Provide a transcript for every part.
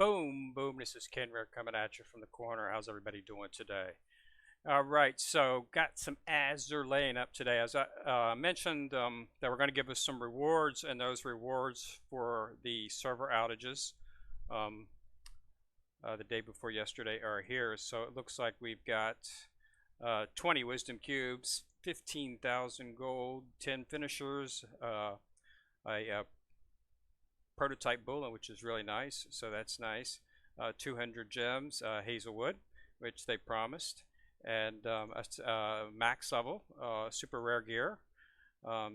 Boom, boom. This is Ken Rare coming at you from the corner. How's everybody doing today? All right, so got some Azure Lane up today. As I mentioned, that we're going to give us some rewards, and those rewards for the server outages um, the day before yesterday are here. So it looks like we've got 20 Wisdom Cubes, 15,000 gold, 10 finishers, a prototype bullet, which is really nice, so that's nice. 200 gems, Hazelwood, which they promised, and max level, super rare gear,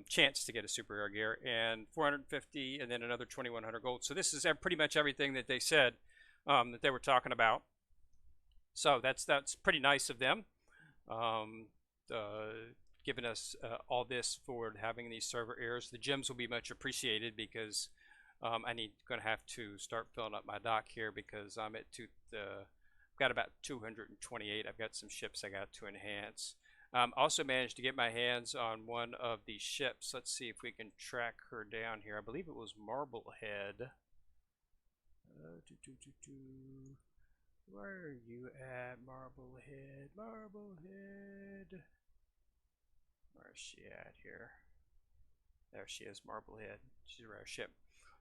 chance to get a super rare gear, and 450, and then another 2100 gold. So this is pretty much everything that they said that they were talking about. So that's pretty nice of them, giving us all this for having these server errors. The gems will be much appreciated because I'm going to have to start filling up my dock here because I'm at I've got about 228. I've got some ships I got to enhance. Also managed to get my hands on one of these ships. Let's see if we can track her down here. I believe it was Marblehead. Where are you at, Marblehead? Marblehead. Where's she at here? There she is, Marblehead. She's a rare ship.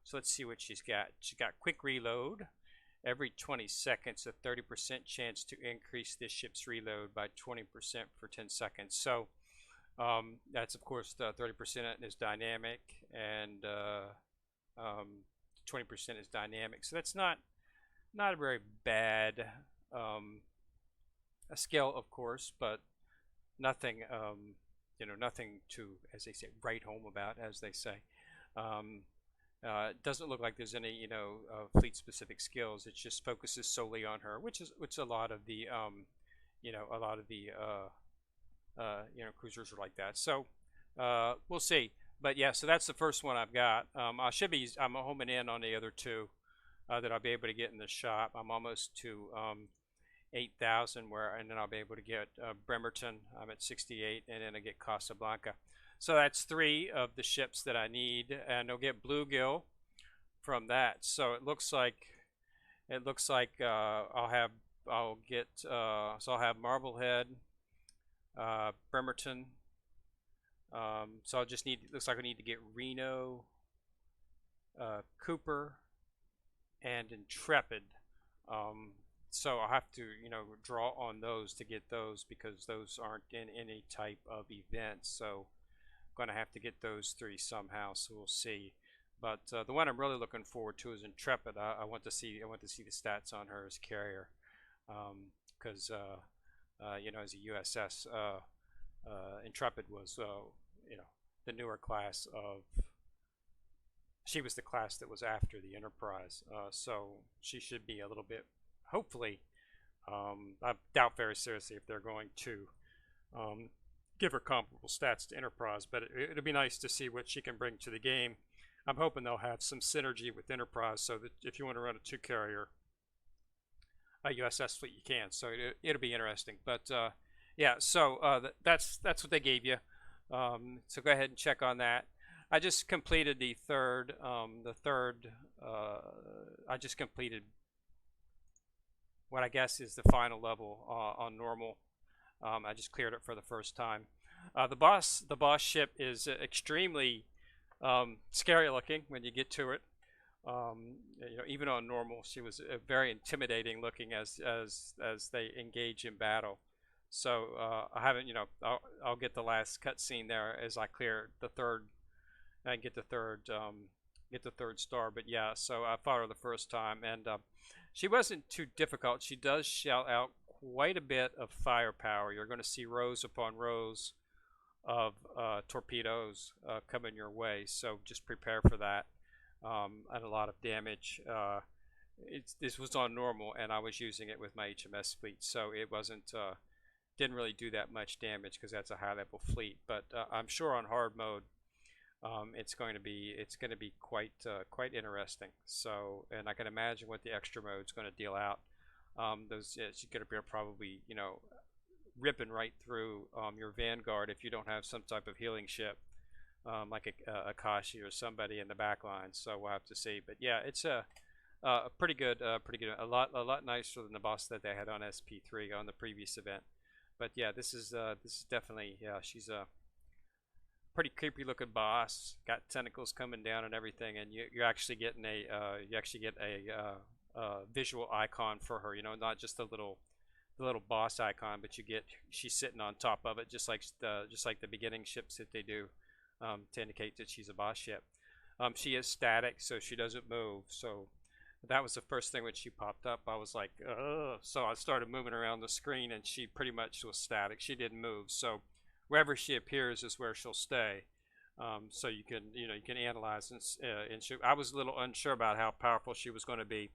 So let's see what she's got. She's got quick reload. Every 20 seconds, a 30% chance to increase this ship's reload by 20% for 10 seconds. So that's, of course, the 30% is dynamic, and 20% is dynamic. So that's not a very bad a skill, of course, but nothing, nothing to, as they say, write home about, as they say. It doesn't look like there's any, fleet-specific skills. It just focuses solely on her, which a lot of the, cruisers are like that. So we'll see. But yeah, so that's the first one I've got. I'm homing in on the other two that I'll be able to get in the shop. I'm almost to 8,000, and then I'll be able to get Bremerton. I'm at 68, and then I get Casablanca. So that's 3 of the ships that I need, and I'll get Bluegill from that. So it looks like I'll have Marblehead, Bremerton. So I'll just need. Looks like I need to get Reno, Cooper, and Intrepid. So I'll have to draw on those to get those because those aren't in any type of event. So going to have to get those 3 somehow, so we'll see. But the one I'm really looking forward to is Intrepid. I want to see the stats on her as carrier, because as a USS, Intrepid was the newer class of. She was the class that was after the Enterprise, so she should be a little bit. Hopefully, I doubt very seriously if they're going to. Give her comparable stats to Enterprise, but it'll be nice to see what she can bring to the game. I'm hoping they'll have some synergy with Enterprise so that if you want to run a 2-carrier USS fleet, you can. So it'll be interesting. But yeah, so that's what they gave you. So go ahead and check on that. I just completed the third. I just completed what I guess is the final level on normal. I just cleared it for the first time. The boss ship is extremely scary looking when you get to it. Even on normal, she was very intimidating looking as they engage in battle. So I haven't, I'll get the last cutscene there as I clear the third and get the third star. But yeah, so I fought her the first time, and she wasn't too difficult. She does shell out quite a bit of firepower. You're going to see rows upon rows of torpedoes coming your way, so just prepare for that, and a lot of damage. This was on normal, and I was using it with my HMS fleet, so it didn't really do that much damage because that's a high level fleet. But I'm sure on hard mode, it's going to be quite interesting. So, and I can imagine what the extra mode is going to deal out. She's going to be probably ripping right through your vanguard if you don't have some type of healing ship, like a Kashi or somebody in the back line. So we'll have to see. But yeah, it's a pretty good. A lot nicer than the boss that they had on SP3 on the previous event. But yeah, this is definitely, yeah, she's a pretty creepy looking boss. Got tentacles coming down and everything, and you're actually getting a visual icon for her. You know, not just the little boss icon, but you get she's sitting on top of it, just like the beginning ships that they do to indicate that she's a boss ship. She is static, so she doesn't move. So that was the first thing when she popped up. I was like, ugh. So I started moving around the screen, and she pretty much was static. She didn't move. So wherever she appears is where she'll stay. So you can you can analyze and shoot. I was a little unsure about how powerful she was going to be.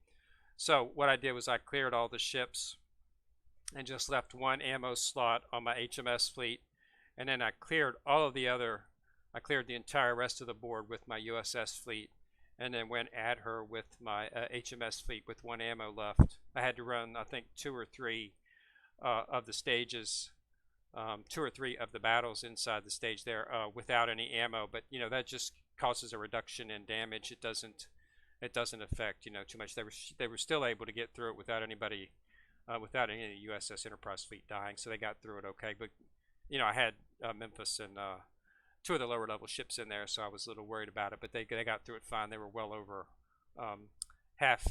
So what I did was I cleared all the ships and just left one ammo slot on my HMS fleet, and then I cleared all of the other. I cleared the entire rest of the board with my USS fleet, and then went at her with my HMS fleet with one ammo left. I had to run, I think, two or three of the stages, two or three of the battles inside the stage there without any ammo. But you know that just causes a reduction in damage. It doesn't affect too much. They were still able to get through it without anybody without any of the USS Enterprise fleet dying. So they got through it okay. But I had Memphis and two of the lower level ships in there, so I was a little worried about it. But they got through it fine. They were well over half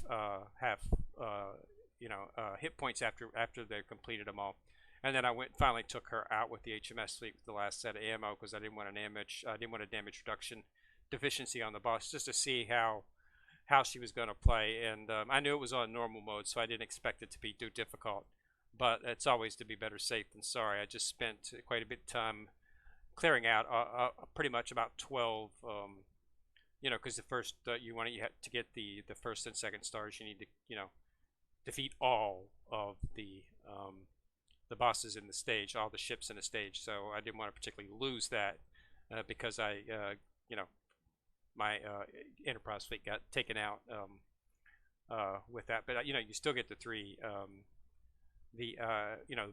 hit points after they completed them all. And then I finally took her out with the HMS fleet with the last set of ammo because I didn't want a damage reduction deficiency on the boss, just to see how she was going to play. And I knew it was on normal mode, so I didn't expect it to be too difficult. But it's always to be better safe than sorry. I just spent quite a bit of time clearing out pretty much about 12. Because the first you have to get the first and second stars. You need to defeat all of the bosses in the stage, all the ships in the stage. So I didn't want to particularly lose that because my Enterprise fleet got taken out with that. But you still get the three the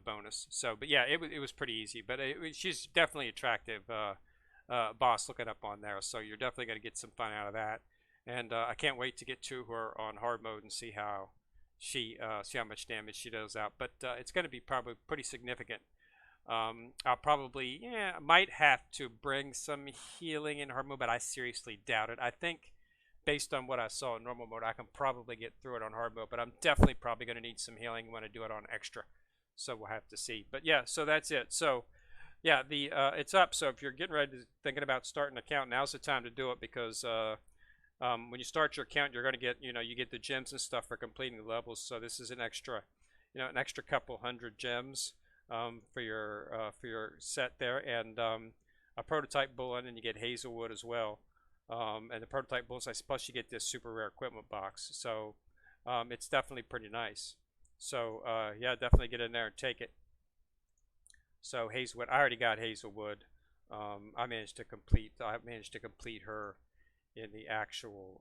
bonus. So, but yeah, it was pretty easy. But she's definitely attractive boss looking up on there. So you're definitely going to get some fun out of that. And I can't wait to get to her on hard mode and see how see how much damage she does out. But it's going to be probably pretty significant. I'll probably might have to bring some healing in hard mode, but I seriously doubt it. I think based on what I saw in normal mode, I can probably get through it on hard mode, but I'm definitely probably going to need some healing when I do it on extra. So we'll have to see. But yeah, so that's it. So yeah, the it's up. So if you're getting ready to thinking about starting an account, now's the time to do it because when you start your account, you're going to get you get the gems and stuff for completing the levels. So this is an extra couple hundred gems for your set there, and a prototype bullet, and you get Hazelwood as well. And the prototype bullseye, plus you get this super rare equipment box. So it's definitely pretty nice. So yeah, definitely get in there and take it. So Hazelwood, I already got Hazelwood. I managed to complete her in the actual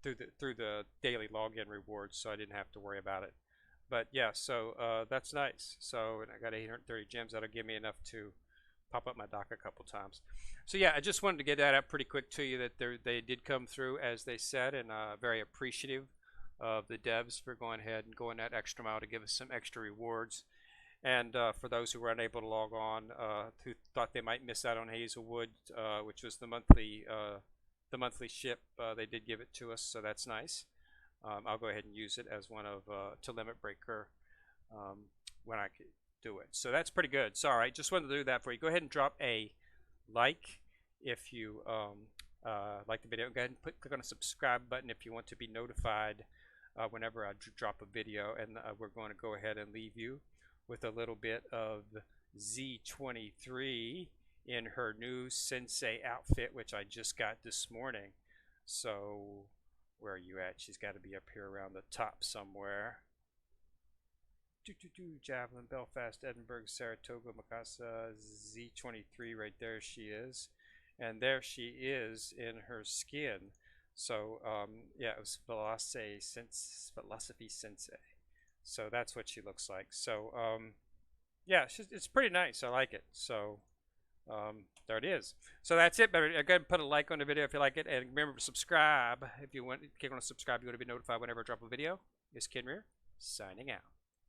through the daily login rewards, so I didn't have to worry about it. But yeah, so that's nice. So and I got 830 gems. That'll give me enough to pop up my dock a couple times. So yeah, I just wanted to get that up pretty quick to you that they did come through as they said, and very appreciative of the devs for going ahead and going that extra mile to give us some extra rewards. And for those who were unable to log on, who thought they might miss out on Hazelwood, which was the monthly ship, they did give it to us, so that's nice. I'll go ahead and use it as one of to limit breaker when I could do it. So that's pretty good. So all right, just wanted to do that for you. Go ahead and drop a like if you like the video. Go ahead and click on the subscribe button if you want to be notified whenever I drop a video. And we're going to go ahead and leave you with a little bit of Z23 in her new Sensei outfit, which I just got this morning. So where are you at? She's got to be up here around the top somewhere. Javelin, Belfast, Edinburgh, Saratoga, Mikasa, Z23, right there she is. And there she is in her skin. So, yeah, it was Philosophy Sensei. So that's what she looks like. So, yeah, it's pretty nice. I like it. So, there it is. So that's it. Better go ahead and put a like on the video if you like it, and remember to subscribe if you want. Click on subscribe. You want to be notified whenever I drop a video. This is Ken Rear, signing out.